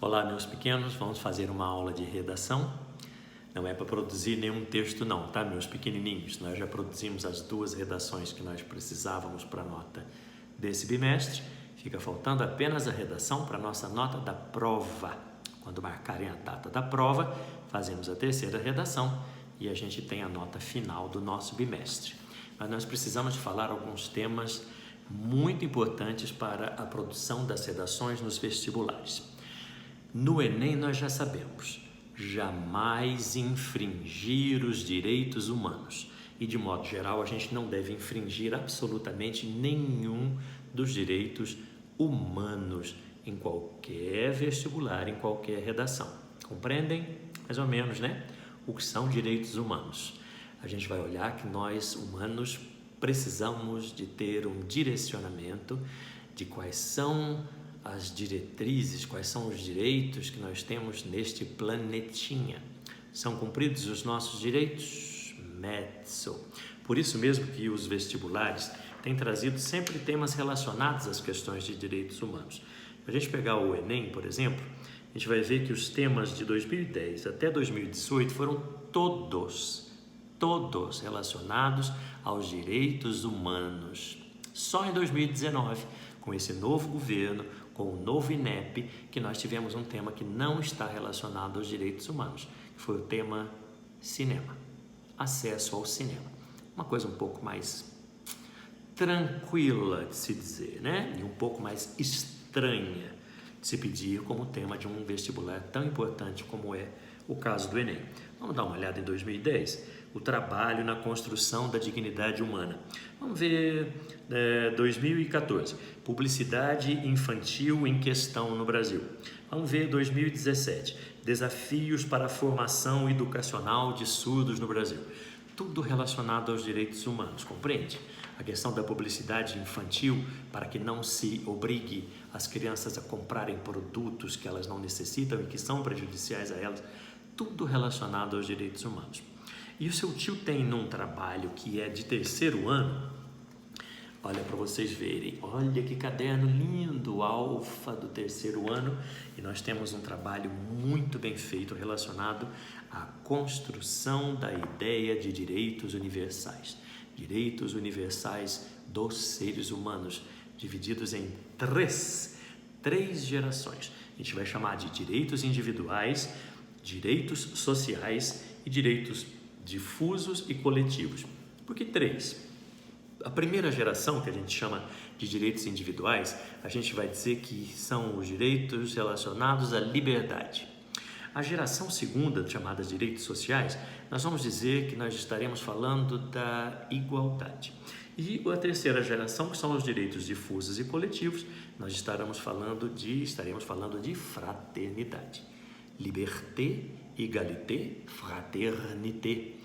Olá, meus pequenos, vamos fazer uma aula de redação. Não é para produzir nenhum texto não, tá, meus pequenininhos? Nós já produzimos as duas redações que nós precisávamos para a nota desse bimestre. Fica faltando apenas a redação para a nossa nota da prova. Quando marcarem a data da prova, fazemos a terceira redação e a gente tem a nota final do nosso bimestre. Mas nós precisamos de falar alguns temas muito importantes para a produção das redações nos vestibulares. No Enem nós já sabemos, jamais infringir os direitos humanos. E de modo geral a gente não deve infringir absolutamente nenhum dos direitos humanos em qualquer vestibular, em qualquer redação. Compreendem? Mais ou menos, né? O que são direitos humanos. A gente vai olhar que nós, humanos, precisamos de ter um direcionamento de quais são as diretrizes, quais são os direitos que nós temos neste planetinha. São cumpridos os nossos direitos? Mezzo. Por isso mesmo que os vestibulares têm trazido sempre temas relacionados às questões de direitos humanos. Se a gente pegar o Enem, por exemplo, a gente vai ver que os temas de 2010 até 2018 foram todos relacionados aos direitos humanos. Só em 2019, com esse novo governo, com o novo INEP, que nós tivemos um tema que não está relacionado aos direitos humanos, que foi o tema cinema, acesso ao cinema. Uma coisa um pouco mais tranquila de se dizer, né? E um pouco mais estranha de se pedir como tema de um vestibular tão importante como é o caso do Enem. Vamos dar uma olhada em 2010? O trabalho na construção da dignidade humana. Vamos ver 2014, publicidade infantil em questão no Brasil. Vamos ver 2017, desafios para a formação educacional de surdos no Brasil. Tudo relacionado aos direitos humanos, compreende? A questão da publicidade infantil para que não se obrigue as crianças a comprarem produtos que elas não necessitam e que são prejudiciais a elas. Tudo relacionado aos direitos humanos. E o seu tio tem num trabalho que é de terceiro ano, olha para vocês verem, olha que caderno lindo, alfa do terceiro ano, e nós temos um trabalho muito bem feito relacionado à construção da ideia de direitos universais dos seres humanos, divididos em três gerações. A gente vai chamar de direitos individuais, direitos sociais e direitos difusos e coletivos. Por que três? A primeira geração, que a gente chama de direitos individuais, a gente vai dizer que são os direitos relacionados à liberdade. A geração segunda, chamada direitos sociais, nós vamos dizer que nós estaremos falando da igualdade. E a terceira geração, que são os direitos difusos e coletivos, nós estaremos falando de fraternidade. Liberté, égalité, fraternité.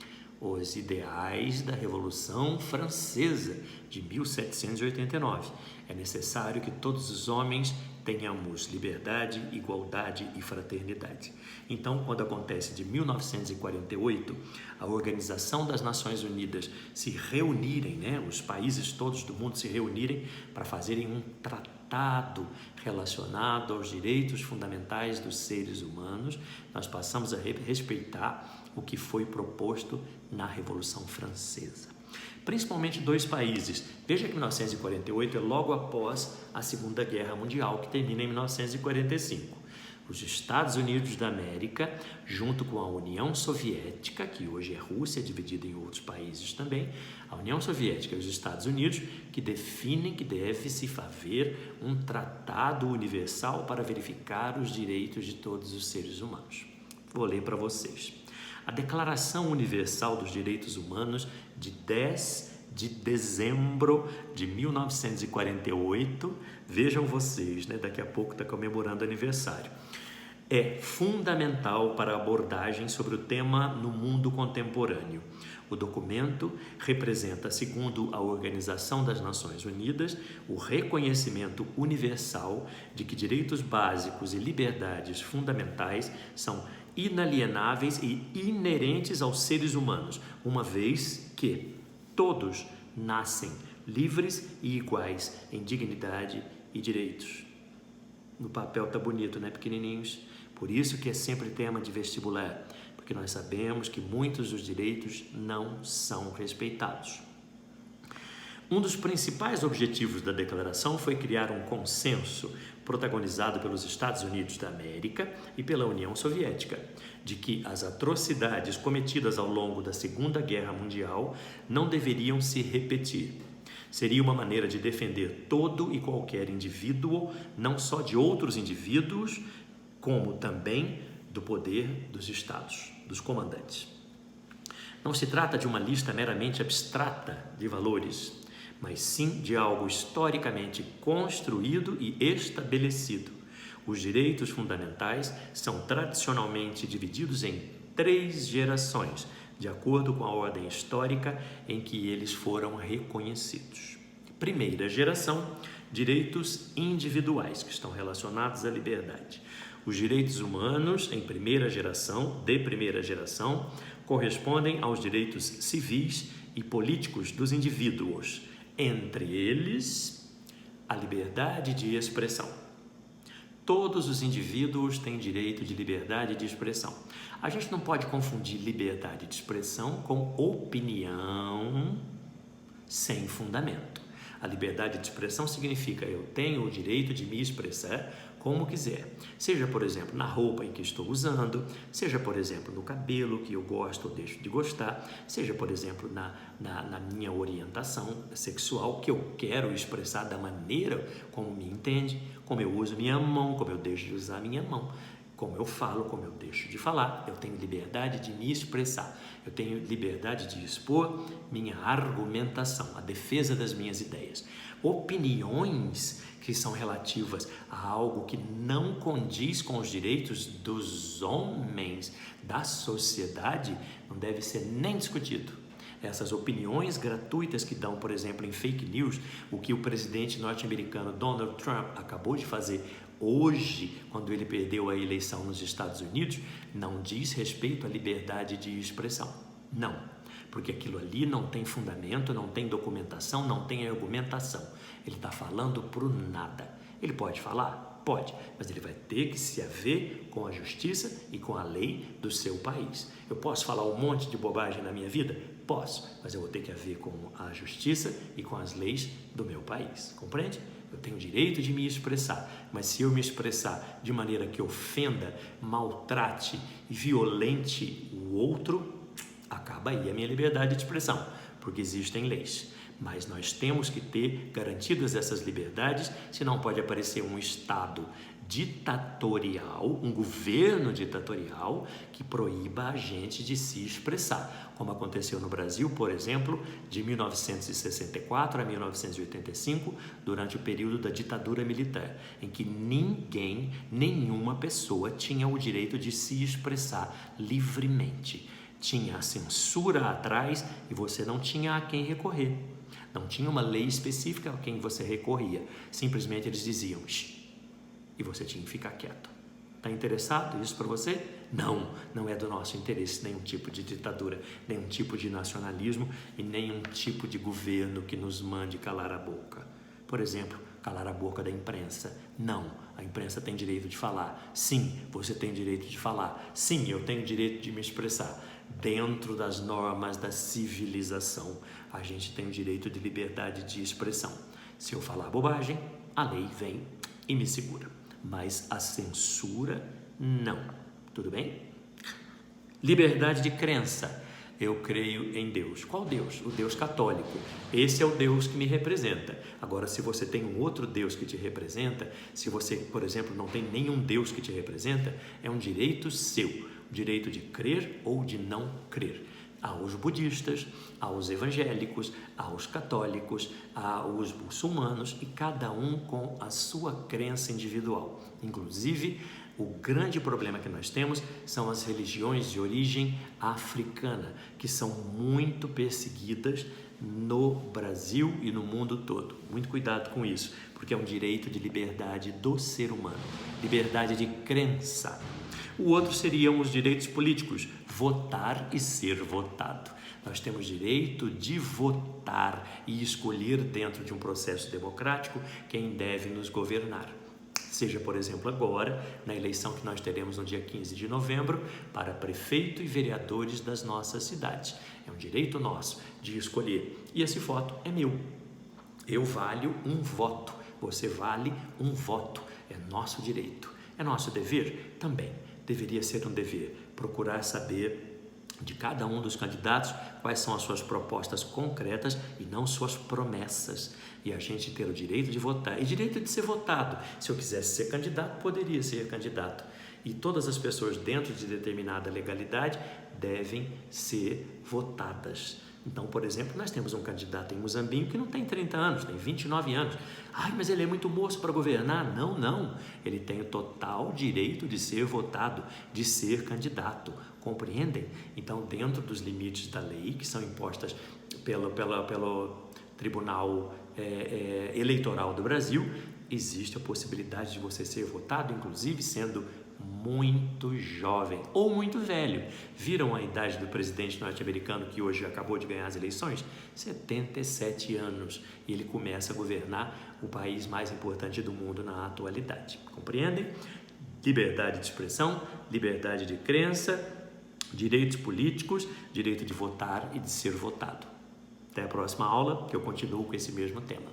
Os ideais da Revolução Francesa de 1789. É necessário que todos os homens tenhamos liberdade, igualdade e fraternidade. Então, quando acontece de 1948, a Organização das Nações Unidas se reunirem, os países todos do mundo se reunirem para fazerem um tratado relacionado aos direitos fundamentais dos seres humanos, nós passamos a respeitar o que foi proposto na Revolução Francesa. Principalmente dois países. Veja que 1948 é logo após a Segunda Guerra Mundial, que termina em 1945. Os Estados Unidos da América, junto com a União Soviética, que hoje é Rússia, dividida em outros países também, a União Soviética e os Estados Unidos, que definem que deve-se haver um tratado universal para verificar os direitos de todos os seres humanos. Vou ler para vocês. A Declaração Universal dos Direitos Humanos de 10 de dezembro de 1948, vejam vocês, daqui a pouco está comemorando aniversário, é fundamental para a abordagem sobre o tema no mundo contemporâneo. O documento representa, segundo a Organização das Nações Unidas, o reconhecimento universal de que direitos básicos e liberdades fundamentais são inalienáveis e inerentes aos seres humanos, uma vez que todos nascem livres e iguais em dignidade e direitos. No papel tá bonito, né, pequenininhos? Por isso que é sempre tema de vestibular, porque nós sabemos que muitos dos direitos não são respeitados. Um dos principais objetivos da declaração foi criar um consenso protagonizado pelos Estados Unidos da América e pela União Soviética, de que as atrocidades cometidas ao longo da Segunda Guerra Mundial não deveriam se repetir. Seria uma maneira de defender todo e qualquer indivíduo, não só de outros indivíduos, como também do poder dos Estados, dos comandantes. Não se trata de uma lista meramente abstrata de valores, mas sim de algo historicamente construído e estabelecido. Os direitos fundamentais são tradicionalmente divididos em 3 gerações, de acordo com a ordem histórica em que eles foram reconhecidos. Primeira geração, direitos individuais, que estão relacionados à liberdade. Os direitos humanos, de primeira geração, correspondem aos direitos civis e políticos dos indivíduos, entre eles, a liberdade de expressão. Todos os indivíduos têm direito de liberdade de expressão. A gente não pode confundir liberdade de expressão com opinião sem fundamento. A liberdade de expressão significa eu tenho o direito de me expressar como quiser, seja, por exemplo, na roupa em que estou usando, seja, por exemplo, no cabelo que eu gosto ou deixo de gostar, seja, por exemplo, na minha orientação sexual, que eu quero expressar da maneira como me entende, como eu uso minha mão, como eu deixo de usar minha mão, como eu falo, como eu deixo de falar. Eu tenho liberdade de me expressar, eu tenho liberdade de expor minha argumentação, a defesa das minhas ideias. Opiniões que são relativas a algo que não condiz com os direitos dos homens, da sociedade, não deve ser nem discutido. Essas opiniões gratuitas que dão, por exemplo, em fake news, o que o presidente norte-americano Donald Trump acabou de fazer hoje, quando ele perdeu a eleição nos Estados Unidos, não diz respeito à liberdade de expressão. Não, porque aquilo ali não tem fundamento, não tem documentação, não tem argumentação. Ele está falando por nada. Ele pode falar? Pode, mas ele vai ter que se haver com a justiça e com a lei do seu país. Eu posso falar um monte de bobagem na minha vida? Posso, mas eu vou ter que haver com a justiça e com as leis do meu país, compreende? Eu tenho o direito de me expressar, mas se eu me expressar de maneira que ofenda, maltrate e violente o outro, acaba aí a minha liberdade de expressão, porque existem leis. Mas nós temos que ter garantidas essas liberdades, senão pode aparecer um Estado ditatorial, um governo ditatorial que proíba a gente de se expressar, como aconteceu no Brasil, por exemplo, de 1964 a 1985, durante o período da ditadura militar, em que nenhuma pessoa tinha o direito de se expressar livremente. Tinha a censura atrás e você não tinha a quem recorrer. Não tinha uma lei específica a quem você recorria. Simplesmente eles diziam, e você tinha que ficar quieto. Está interessado isso para você? Não, não é do nosso interesse nenhum tipo de ditadura, nenhum tipo de nacionalismo e nenhum tipo de governo que nos mande calar a boca. Por exemplo, calar a boca da imprensa. Não, a imprensa tem direito de falar. Sim, você tem direito de falar. Sim, eu tenho direito de me expressar. Dentro das normas da civilização, a gente tem o direito de liberdade de expressão. Se eu falar bobagem, a lei vem e me segura. Mas a censura, não. Tudo bem? Liberdade de crença. Eu creio em Deus. Qual Deus? O Deus católico. Esse é o Deus que me representa. Agora, se você tem um outro Deus que te representa, se você, por exemplo, não tem nenhum Deus que te representa, é um direito seu, o direito de crer ou de não crer. Aos budistas, aos evangélicos, aos católicos, aos muçulmanos e cada um com a sua crença individual. Inclusive, o grande problema que nós temos são as religiões de origem africana, que são muito perseguidas no Brasil e no mundo todo. Muito cuidado com isso, porque é um direito de liberdade do ser humano, liberdade de crença. O outro seriam os direitos políticos, votar e ser votado. Nós temos direito de votar e escolher dentro de um processo democrático quem deve nos governar. Seja, por exemplo, agora, na eleição que nós teremos no dia 15 de novembro, para prefeito e vereadores das nossas cidades. É um direito nosso de escolher. E esse voto é meu. Eu valho um voto. Você vale um voto. É nosso direito. É nosso dever? Também. Deveria ser um dever. Procurar saber de cada um dos candidatos quais são as suas propostas concretas e não suas promessas. E a gente ter o direito de votar e direito de ser votado. Se eu quisesse ser candidato, poderia ser candidato. E todas as pessoas dentro de determinada legalidade devem ser votadas. Então, por exemplo, nós temos um candidato em Muzambinho que não tem 30 anos, tem 29 anos. Ai, mas ele é muito moço para governar. Não, não. Ele tem o total direito de ser votado, de ser candidato. Compreendem? Então, dentro dos limites da lei, que são impostas pelo Tribunal Eleitoral do Brasil, existe a possibilidade de você ser votado, inclusive sendo muito jovem ou muito velho. Viram a idade do presidente norte-americano que hoje acabou de ganhar as eleições? 77 anos. E ele começa a governar o país mais importante do mundo na atualidade. Compreendem? Liberdade de expressão, liberdade de crença, direitos políticos, direito de votar e de ser votado. Até a próxima aula, que eu continuo com esse mesmo tema.